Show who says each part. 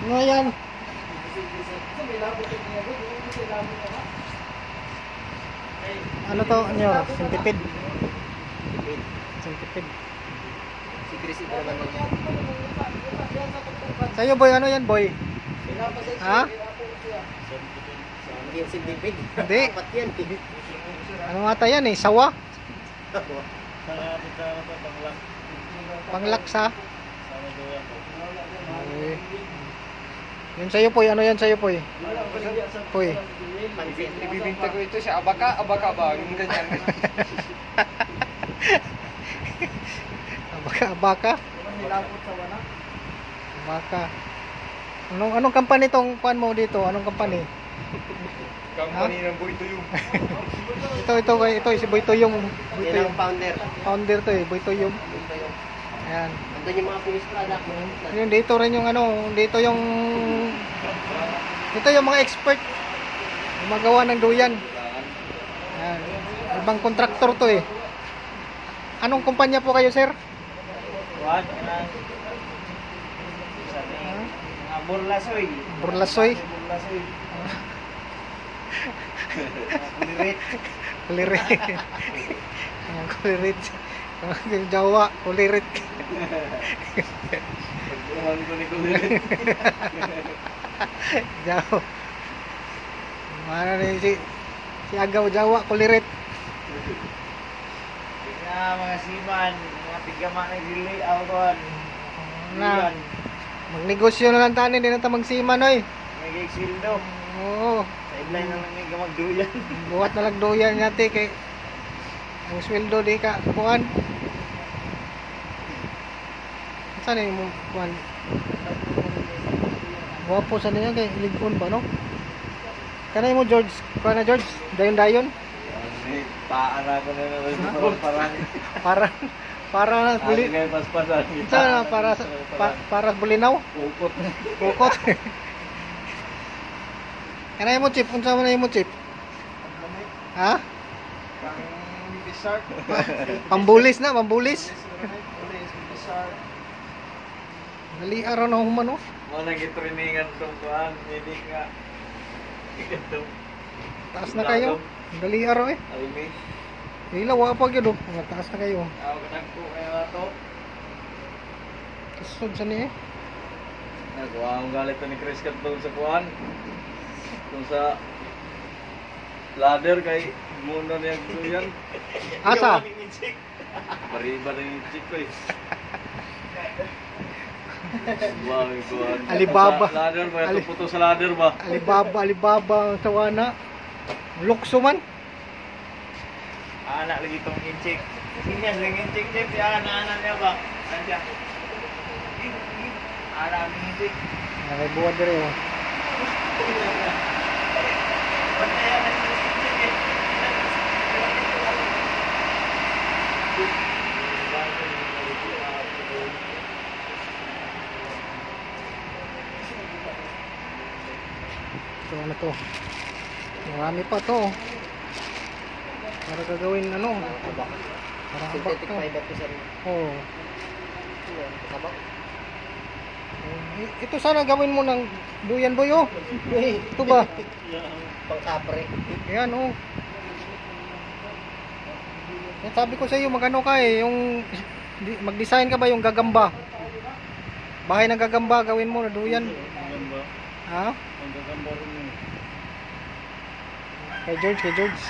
Speaker 1: Ano yan? Ano to? Ano yun? Centipede. Centipede. Sa'yo boy, ano yan boy? Ha? Hindi. Ano ata yan eh? Sawa? Panglaksa? Okay. Yun sa'yo poy, ano yan sa'yo poy? Poy.
Speaker 2: Ibibinta ko ito sa abaka ba? Yung ganyan.
Speaker 1: Abaka? Abaka. Anong company tong kuan mo dito? Anong company?
Speaker 2: Company ng Boy Tuyong.
Speaker 1: Ito si Boy Tuyong.
Speaker 3: Yan ang founder.
Speaker 1: Founder to eh, Boy Tuyong. Ayan.
Speaker 3: Andun yung mga finished product.
Speaker 1: Yun, dito rin yung ano, dito yung mga expert gumagawa ng duyan. Ayan. Ibang kontraktor to eh. Anong kumpanya po kayo, sir?
Speaker 3: What? Burlasoy.
Speaker 1: Burlasoy.
Speaker 3: Burlasoy.
Speaker 1: Kulirit. Ayan, kulirit. Yung Jawa, kulirit.
Speaker 3: Pagkuhan ko ni Kulirit.
Speaker 1: Jawa. Mana ni si Agaw Jawa, kulirit.
Speaker 3: Mga siman, mga tigama na gili, awon.
Speaker 1: Na. Magnegosyo na lang tani, di na ta magsiman oy.
Speaker 3: May sildo.
Speaker 1: Oo.
Speaker 3: Sideline na lang nga magduyan.
Speaker 1: Buhat na lang duyan ngati kay ang sweldo di ka kuan. Saan ni mo kuan? Guwapo sa niya kay ligon ba no? Kanay mo George, kuan na George, dayon-dayon.
Speaker 3: Paara ko na parang
Speaker 1: para buli.
Speaker 3: paspasan.
Speaker 1: Sana para bulinaw.
Speaker 3: Ukot.
Speaker 1: Ukot. Kanay mo chip, unsa man mo chip? Ha? Pambulis na, pambulis. Dali araw na human no.
Speaker 3: Mo nang gitrainingan tong kuan, hindi nga. Ito.
Speaker 1: Taas na kayo. Dali araw eh.
Speaker 3: Almi.
Speaker 1: Ilaw pa gyud oh. Taas na kayo.
Speaker 3: Aw kanang ko kaya to.
Speaker 1: Kusod sa ni eh.
Speaker 3: Nagwa ang galit ni Chris kadtong sa kuan. Kung sa ladder kay muna niya duyan.
Speaker 1: Asa?
Speaker 3: Bariba na yung chick ko eh. Wow, kuan.
Speaker 1: Alibaba.
Speaker 3: Ladder ba? Ito puto sa ladder ba?
Speaker 1: Alibaba ang tawana. Lukso man.
Speaker 3: Anak lagi itong inchik. Sinyas lang inchik chip. Anak niya ba? Nandiya. Anak ng inchik.
Speaker 1: Nakabuhat dire oh. So ano to? Marami pa to. Para gagawin ano? Para
Speaker 3: Synthetic
Speaker 1: to.
Speaker 3: fiber to sir.
Speaker 1: Oh.
Speaker 3: Sabak.
Speaker 1: Ito sana gawin mo ng duyan boy oh. Ito ba?
Speaker 3: Pang-kapre.
Speaker 1: Yan oh. Yan, sabi ko sa iyo magano ka eh, yung mag-design ka ba yung gagamba? Bahay ng gagamba gawin mo na duyan.
Speaker 3: Gagamba.
Speaker 1: Ha?
Speaker 3: Ang gagamba rin.
Speaker 1: Kay George.